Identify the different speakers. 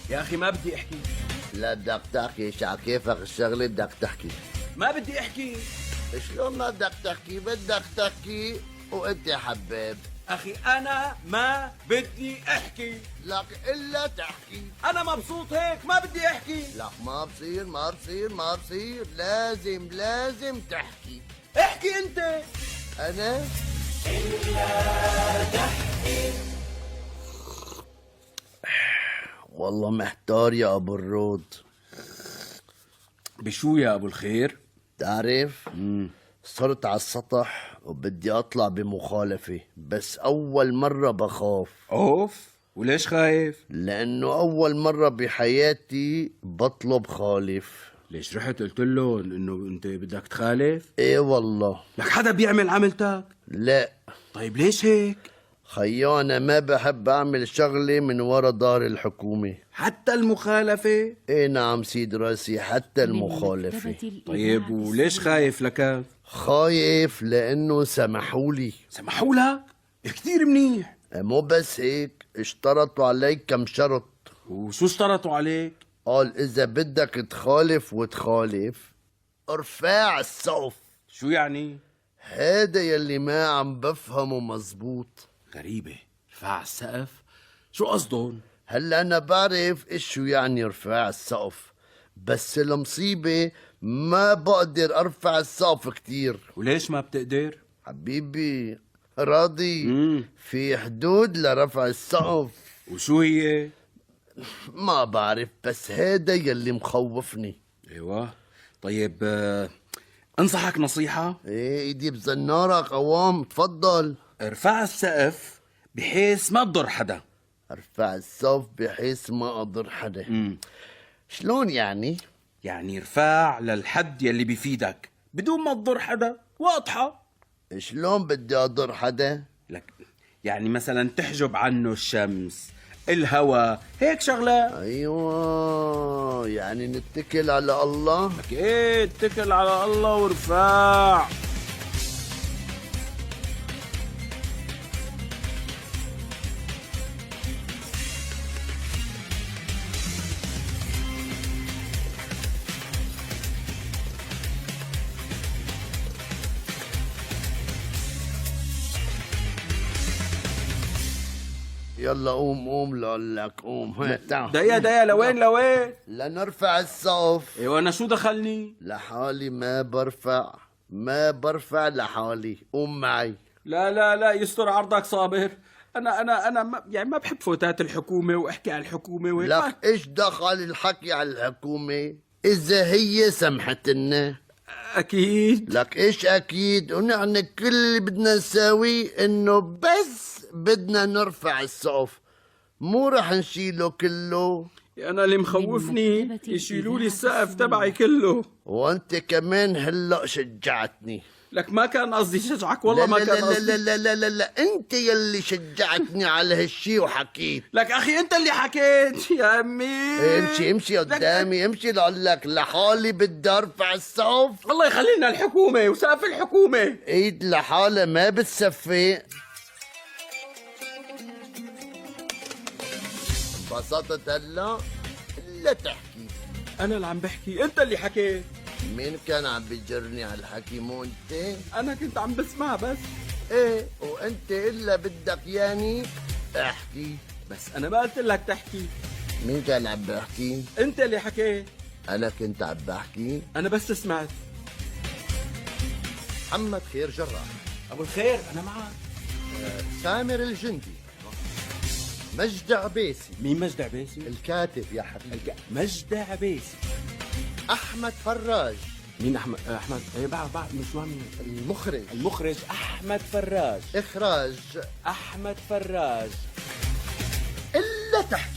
Speaker 1: يا اخي ما بدي احكي.
Speaker 2: لا بدك تحكي، على كيفك الشغلة بدك تحكي.
Speaker 1: ما بدي احكي.
Speaker 2: شلون ما بدك تحكي؟ بدك تحكي وانت حباب.
Speaker 1: اخي انا ما بدي احكي.
Speaker 2: لك الا تحكي.
Speaker 1: انا مبسوط هيك، ما بدي احكي.
Speaker 2: لك ما بصير ما بصير ما بصير، لازم تحكي.
Speaker 1: احكي انت.
Speaker 2: انا والله محتار يا ابو الرود.
Speaker 1: بشو يا ابو الخير؟
Speaker 2: تعرف صرت على السطح وبدي اطلع بمخالفة، بس اول مرة بخاف.
Speaker 1: اوف، وليش خايف؟
Speaker 2: لانه اول مرة بحياتي بطلب خالف.
Speaker 1: ليش رحت قلت لهم انه انت بدك تخالف؟
Speaker 2: ايه والله.
Speaker 1: لك حدا بيعمل عملتك؟
Speaker 2: لا
Speaker 1: طيب ليش هيك؟
Speaker 2: خيو انا ما بحب اعمل شغلة من ورا دار الحكومة.
Speaker 1: حتى المخالفة؟
Speaker 2: ايه نعم سيد راسي، حتى المخالفة.
Speaker 1: طيب وليش خايف لك؟
Speaker 2: خايف لانه سمحولي.
Speaker 1: سمحوا لك؟ كثير منيح.
Speaker 2: مو بس هيك، اشترطوا علي كم شرط.
Speaker 1: وشو اشترطوا عليك؟
Speaker 2: قال اذا بدك تخالف وتخالف ارفع السقف.
Speaker 1: شو يعني؟
Speaker 2: هذا يلي ما عم بفهمه مزبوط.
Speaker 1: غريبة، رفاع السقف؟ شو قصدهم؟
Speaker 2: هلا انا بعرف ايش شو يعني ارفع السقف، بس المصيبة ما بقدر ارفع السقف كتير.
Speaker 1: وليش ما بتقدر؟
Speaker 2: حبيبي راضي، في حدود لرفع السقف.
Speaker 1: وشو هي؟
Speaker 2: ما بعرف، بس هذا يلي مخوفني.
Speaker 1: ايوه. طيب انصحك نصيحة.
Speaker 2: ايه ايدي بزنارك قوام، تفضل.
Speaker 1: ارفع السقف بحيث ما تضر حدا.
Speaker 2: ارفع السقف بحيث ما اضر حدا. شلون يعني؟
Speaker 1: يعني ارفع للحد يلي بيفيدك بدون ما تضر حدا. واضحة.
Speaker 2: شلون بدي اضر حدا؟
Speaker 1: لك يعني مثلا تحجب عنه الشمس، الهواء، هيك شغلات.
Speaker 2: ايوه يعني نتكل على الله.
Speaker 1: لك ايه، اتكل على الله وارفع.
Speaker 2: يلا قوم لقول لك قوم. تعال
Speaker 1: دقيقة لوين؟
Speaker 2: لنرفع السقف.
Speaker 1: ايوه انا شو دخلني؟
Speaker 2: لحالي ما برفع لحالي. قوم معي.
Speaker 1: لا يستر عرضك صابر. انا ما بحب فوتات الحكومة واحكي على الحكومة وهيك.
Speaker 2: لك ايش دخل الحكي على الحكومة اذا هي سمحت لنا؟
Speaker 1: اكيد.
Speaker 2: لك ايش اكيد، ونحن كل اللي بدنا نساويه انه بس بدنا نرفع السقف، مو رح نشيله كله.
Speaker 1: انا اللي مخوفني يشيلوا لي السقف تبعي كله.
Speaker 2: وانت كمان هلا شجعتني.
Speaker 1: لك ما كان قصدي شجعك، والله ما كان قصدي.
Speaker 2: لا انت يلي شجعتني على هالشي وحكيت.
Speaker 1: لك اخي انت اللي حكيت يا امي.
Speaker 2: امشي قدامي، امشي لأقول لك لحالي بدي ارفع السقف.
Speaker 1: الله يخلي لنا الحكومة وسقف الحكومة.
Speaker 2: ايد لحالها ما بتصفي. انبسطت هلا؟ الا تحكي.
Speaker 1: انا اللي عم بحكي، انت اللي حكيت.
Speaker 2: مين كان عم بيجرني على الحكي؟ مو انت؟
Speaker 1: انا كنت عم بسمع بس.
Speaker 2: ايه وانت الا بدك ياني احكي.
Speaker 1: بس انا ما قلت لك تحكي.
Speaker 2: مين كان عم بحكي؟
Speaker 1: انت اللي حكيت.
Speaker 2: انا كنت عم بحكي.
Speaker 1: انا بس سمعت.
Speaker 2: محمد خير جراح.
Speaker 1: ابو الخير انا معك.
Speaker 2: سامر الجندي. مجد عبيسي.
Speaker 1: مين مجد عبيسي؟
Speaker 2: الكاتب يا حبيبي.
Speaker 1: مجد عبيسي.
Speaker 2: احمد فراج.
Speaker 1: مين احمد؟ احمد ايه بعد مش مين؟
Speaker 2: المخرج
Speaker 1: احمد فراج.
Speaker 2: اخراج
Speaker 1: احمد فراج.
Speaker 2: الا تحكي.